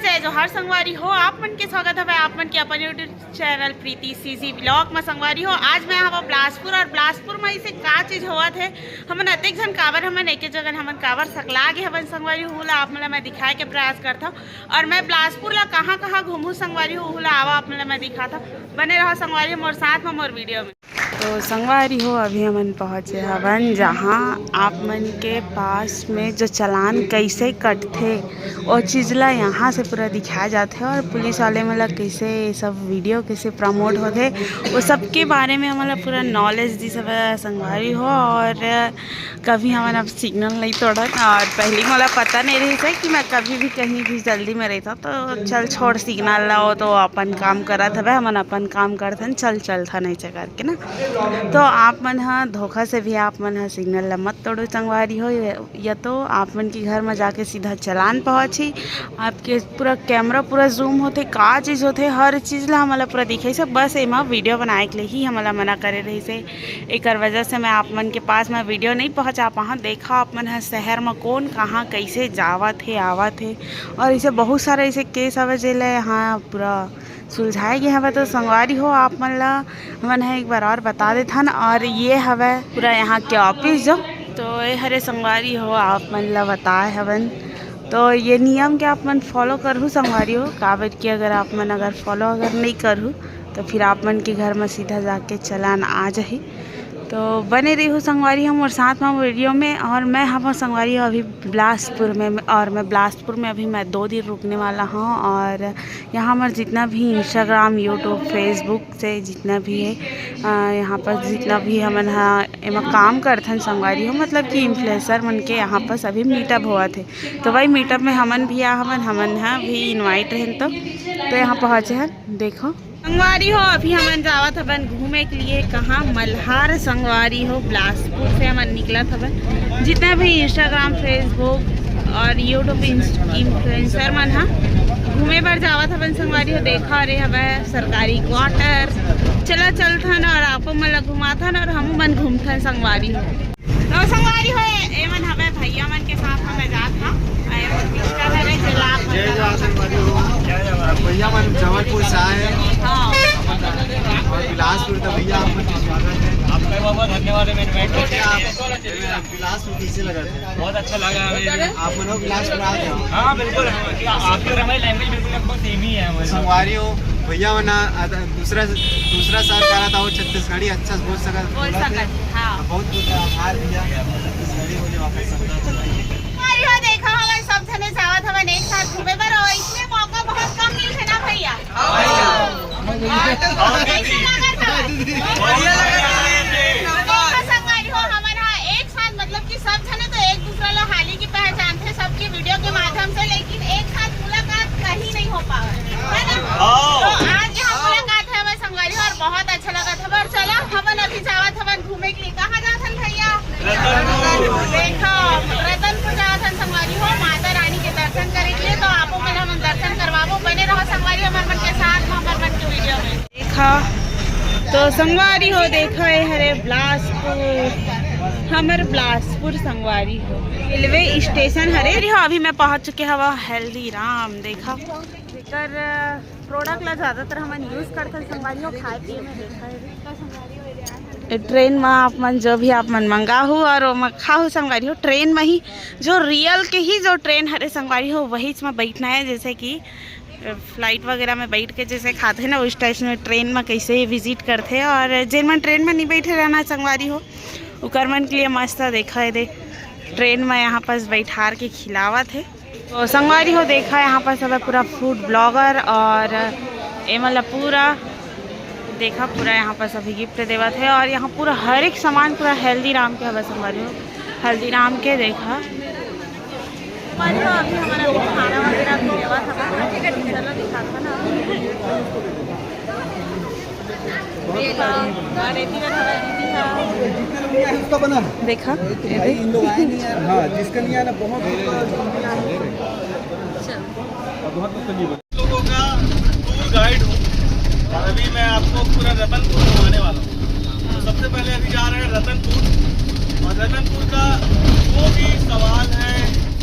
जय जोहार संगवारी हो। आप मन के स्वागत है आप मन के अपन यूट्यूब चैनल प्रीति सीजी ब्लॉग में संगवारी हो। आज मैं हवा बिलासपुर और बिलासपुर में इसे का चीज़ हुआ थे हमन अतेक जन कावर हमन एक जगह हमन कावर सकला गे हमन संगवारी होला आप मन मैं दिखाए के प्रयास करता हूँ। और मैं बिलासपुर ला कहाँ कहाँ घूमू संगवारी होला आवा आप मन मैं दिखाता बने रहा संगवारी मोर साथ में मोर वीडियो में। तो संगवारी हो अभी हमन पहुँचे हवन जहाँ आप मन के पास में जो चलान कैसे कटथे वो चीज़ ला यहाँ से पूरा दिखाया जाता है और पुलिस वाले मतलब कैसे सब वीडियो कैसे प्रमोट होते वो सब के बारे में हमारा पूरा नॉलेज दी सब संगवारी हो। और कभी हमारा अब सिग्नल नहीं तोड़ा और पहले मला पता नहीं रही था कि मैं कभी भी कहीं भी जल्दी में रहता तो चल छोड़ सिग्नल लाओ तो अपन काम करा था हमन अपन काम करथन चल था नहीं चकर के ना। तो आप मन हाँ धोखा से भी आप मन हाँ सिग्नल ला मत तोड़ो संगवारी हो या तो आप मन के घर में जाके सीधा चलान पहुँची आपके पूरा कैमरा पूरा जूम होते का चीज़ होते हर चीज़ ला हमला पूरा दिखे से बस एमा वीडियो बनाए के लिए ही हमला मना करे रही से एक वजह से मैं आप मन के पास में वीडियो नहीं पहुँचा पाऊँ। देखा आप मन शहर में कौन कहाँ कैसे जावत है आवत है और इसे बहुत सारे ऐसे केस हवे जेला यहाँ पूरा सुलझाए गए हवे। तो संगवारी हो आप मन ला हमन है एक बार और बता देथन और ये हवे पूरा यहाँ के ऑफिस जो तो ये हरे संगवारी हो आप मन ला बताए हवन। तो ये नियम के आप मन फॉलो करहु संगवारी हो काबर कि अगर आप मन अगर फॉलो अगर नहीं करहु तो फिर आप मन के घर में सीधा जाके चलान आ जाही। तो बने रही हूँ संगवारी हम और साथ में वीडियो में। और मैं हम संगवारी हूँ अभी बिलासपुर में और मैं बिलासपुर में अभी मैं 2 दिन रुकने वाला हूँ। और यहाँ हमारे जितना भी इंस्टाग्राम यूट्यूब फेसबुक से जितना भी है यहाँ पर जितना भी हमन हाँ एम काम करथन संगवारी हो मतलब कि इन्फ्लुएंसर मन के यहाँ पर सभी मीटअप हुआ थे तो वही मीटअप में हमन भी हमन हाँ भी इन्वाइट रहें तो यहाँ पहुँचे हैं। देखो संगवारी हो अभी हमन जावत हवन घूमे के लिए कहाँ मल्हार संगवारी हो बिलासपुर से हमन निकला हवन जितना भी इंस्टाग्राम फेसबुक और यूट्यूब इन्फ्लुएंसर मन हाँ घूमे पर जावत हवन संगवारी हो। देखा रे हवे सरकारी क्वार्टर चला चलथन और आपो मन घुमाथन और हम मन घूमथन संगवारी हो। तो संगवारी हो एमन हवे भैया मन के साथ हमें जात हाँ भैया मन जबलपुर से आए हैं और बिलासपुर तो भैया आपका बहुत धन्यवाद है बिलासपुर कैसे लगा था? बहुत अच्छा लगा आप लोग बिलासपुर आ गए। हाँ बिल्कुल आपकी हमारी लैंग्वेज बिल्कुल लगभग सेम ही है संगवारी हो भैया मना दूसरा साल करा था वो छत्तीसगढ़ी अच्छा बोल सका बहुत बहुत आभार भैया छत्तीसगढ़ी मुझे वापस देखा हमारे सब जने जावत हवन एक साथ घूमे पर और इसमें मौका बहुत कम मिलते ना भैया। कैसे लगा था? संगवारी हो हमारा एक साथ मतलब कि सब जने तो एक दूसरा ला हाली की पहचान थे सबकी वीडियो के माध्यम से लेकिन एक साथ मुलाकात कहीं नहीं हो पावा है ना। तो आज यहाँ मुलाकात है हमारे संगवारी और बहुत अच्छा लगा था। और चलो हमन अभी जावत हवन घूमे के लिए कहाँ जाथन भैया? देखो रतनपुर जाथन संगवारी हो माता रानी के दर्शन करे के लिए। तो आपो मन हम दर्शन करवाबो बने रहो संगवारी हमारे मन के साथ हमारे मन के वीडियो में। देखा तो संगवारी हो देखा है हरे बिलासपुर हमर बिलासपुर संगवारी हो रेलवे स्टेशन हरे हो अभी मैं पहुंच चुके हवा हल्दीराम। देखा जेकर प्रोडक्ट ला ज़्यादातर हमन यूज़ करते संगवारी हो खाए पिए में। देखा है ट्रेन में आप मन जो भी आप मन मंगा हो और मखा हो संगवारी हो ट्रेन में ही जो रियल के ही जो ट्रेन हरे संगवारी हो वही में बैठना है जैसे कि फ्लाइट वगैरह में बैठ के जैसे खाते हैं ना उस टाइप में ट्रेन में कैसे विजिट करते हैं। और जिन मन ट्रेन में नहीं बैठे रहना संगवारी हो उकर मन के लिए मस्त देखा है देख ट्रेन में यहाँ पर बैठार के खिलावत है। तो संगवारी हो देखा यहाँ पर सब पूरा फूड ब्लॉगर और ये मतलब पूरा देखा पूरा यहाँ पर सभी गिफ्ट देवत है और यहाँ पूरा हर एक सामान पूरा हल्दीराम के हवा संगवारी हो हल्दीराम के देखा अभी हमारा खाना वगैरह भी देवा था चलो दिखाता ना देखा जिसका नहीं आना बहुत लोगों का टूर गाइड हूँ और अभी मैं आपको पूरा रतनपुर घुमाने वाला हूँ। तो सबसे पहले अभी जा रहे हैं रतनपुर और रतनपुर का जो भी सवाल है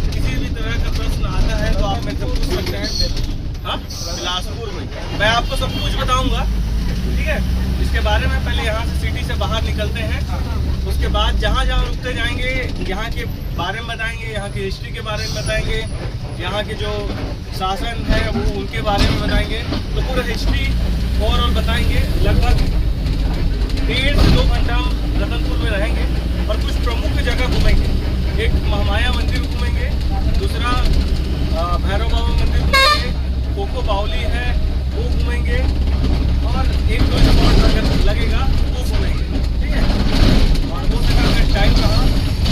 किसी भी तरह का प्रश्न आता है तो आप मेरे से पूछ सकते हैं। होगा बिलासपुर में। मैं आपको सब कुछ बताऊंगा, ठीक है। इसके बारे में पहले यहाँ से सिटी से बाहर निकलते हैं, उसके बाद जहाँ जहाँ रुकते जाएंगे यहाँ के बारे में बताएंगे, यहाँ की हिस्ट्री के बारे में बताएंगे, यहाँ के जो शासन है वो उनके बारे में बताएंगे। तो पूरा हिस्ट्री ओवरऑल बताएंगे। लगभग 1.5 से 2 घंटा हम रतनपुर में रहेंगे और कुछ प्रमुख जगह घूमेंगे। एक महामाया मंदिर घूमेंगे, दूसरा भैरव बाबा मंदिर घूमेंगे, कोको बावली है वो घूमेंगे, और 1-2 स्पॉट अगर लगेगा वो घूमेंगे, ठीक है। और वो जगह अगर टाइम रहा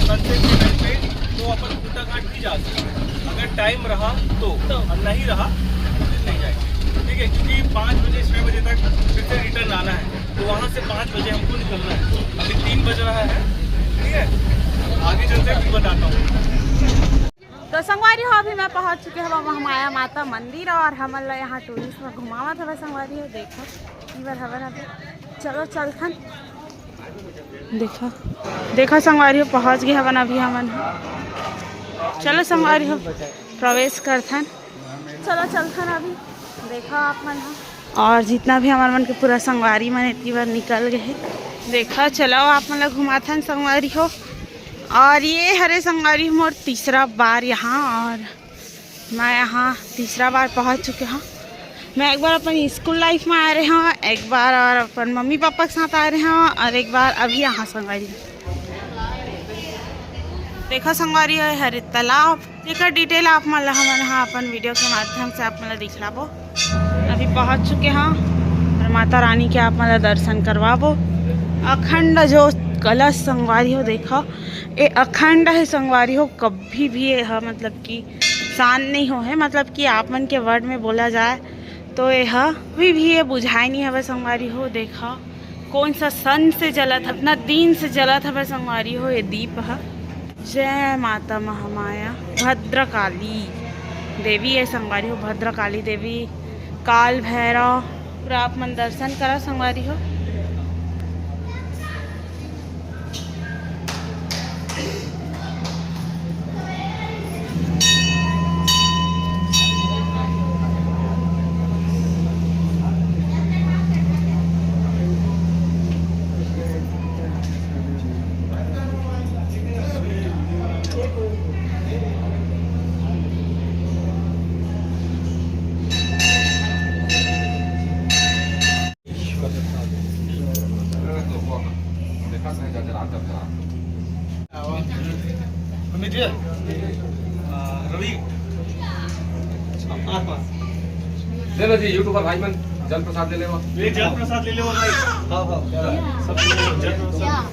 सनसेट के टाइम पे तो अपन खूटा घाट भी जा सकते हैं, अगर टाइम रहा तो, और नहीं रहा तो नहीं जाएंगे, ठीक है। क्योंकि 5 बजे 6 बजे तक फिर से रिटर्न आना है, तो वहाँ से 5 बजे हमको निकलना है। अभी 3 बज रहा है, ठीक है। आगे चलते फिर बताता हूँ। तो संगवारी हो अभी मैं पहुंच चुके हैं महामाया माता मंदिर, और हम यहाँ टूरिस्ट में घुमावा था संगवारी हो। देखो इधर हवर अभी चलो चलथन, देखो देखो संगवारी हो पहुँच गए हवन अभी हमन। चलो संगवारी हो प्रवेश करथन, चलो चलथन अभी। देखो आप मन और जितना भी हमारे मन के पूरा संगवारी मन इतनी बार निकल गए। देखो चलो आप मन घुमाथन संगवारी हो। और ये हरे संगवारी मोर तीसरा बार यहाँ, और मैं यहाँ तीसरा बार पहुँच चुके हूँ। मैं एक बार अपनी स्कूल लाइफ में आ रहे हूँ, एक बार और अपन मम्मी पापा के साथ आ रहे हैं, और एक बार अभी यहाँ संगवारी। देखो संगवारी है हरे तालाब, देखो डिटेल आप मन हमारे यहाँ अपन वीडियो के माध्यम से आप मतलब दिखलाबो। अभी पहुँच चुके हैं और माता रानी के आप मतलब दर्शन करवाबो। अखंड जो कलश संगवारी हो, देखो ये अखंड है संगवारी हो, कभी भी यह मतलब कि शांत नहीं हो है। मतलब कि आप मन के वर्ड में बोला जाए तो यह कभी भी ये बुझाई नहीं है संगवारी हो। देखा कौन सा सन से जलत है, अपना दिन से जलत है संगवारी हो ये दीप है। जय माता महामाया भद्रकाली देवी है संगवारी हो, भद्रकाली देवी, काल भैरव, पूरा आप मन दर्शन करा संगवारी हो। रवि ले लो जी यूट्यूबर भाई मन जल प्रसाद ले ले जल प्रसाद ले लो भाई। हाँ हाँ सब जल प्रसाद।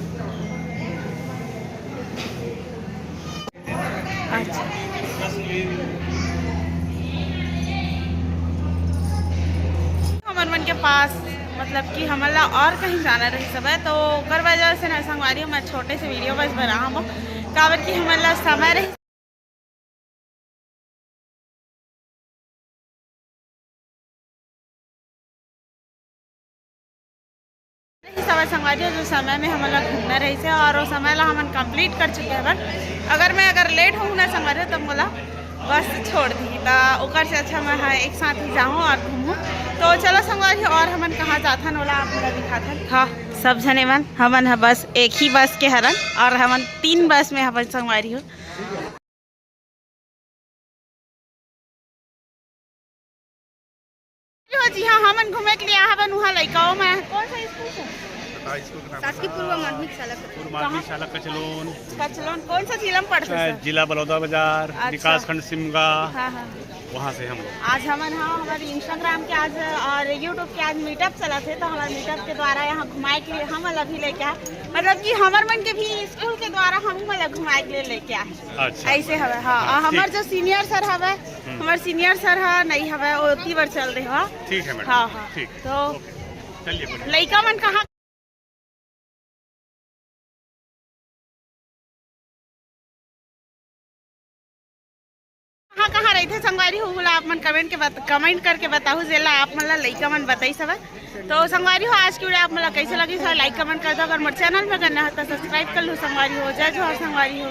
हमारे मन के पास मतलब कि हमारा और कहीं जाना रही सब है, तो कर वजह से ना संगवारी मैं छोटे से वीडियो बस बना हूँ काबर कि हमारा समय रही समय संगवारी जो समय में हमारा घूमना रही से, और वो समय ला हम कंप्लीट कर चुके हैं। अगर लेट हूँ ना संगवारी तब मोला बस छोड़ दी, तो ओकर से अच्छा मैं एक साथ ही जाऊँ और घूमूँ। तो चलो संगवारी और हमन कहाँ जाथन ओला आप मोला दिखाथन। हाँ सब जने मन हमन बस एक ही बस के हरन, और हमन 3 बस में हमन संगवारी हो। जी हाँ हमन घूमे के लिए हवन वहाँ लइकाओ में कौन सा स्कूल है? शासकीय पूर्व माध्यमिक शाला कचलोन कौन सा जिला में पड़ता है? जिला बलौदा बाजार, विकास खंड सिमगा। हाँ हाँ वहाँ से हम आज हमन हमारे इंस्टाग्राम के आज और यूट्यूब के आज मीटअप चला थे, तो हमारे मीटअप के द्वारा यहाँ घुमाए के लिए हम अभी लेके आए। मतलब कि हमार मन के भी स्कूल के द्वारा हम मतलब घुमाए के लिए लेके आए। अच्छा। ऐसे हवे। हाँ हमारे जो सीनियर सर हवे, हमारे सीनियर सर है नहीं हवे वो उतनी बार चल रहे हो। ठीक है मैडम। हाँ हाँ ठीक। तो चलिए लइका मन कहाँ कहाँ रही थे संगवारी हो बोला आप मन कमेंट करके बताओ जेला आप मन लइका मन बताई सब। तो संगवारी हो आज की वीडियो आप मन कैसे लगी लाइक कमेंट कर दो। अगर मेरे चैनल में करना है तो सब्सक्राइब कर लो संगवारी हो। जय जोहर संगवारी हो।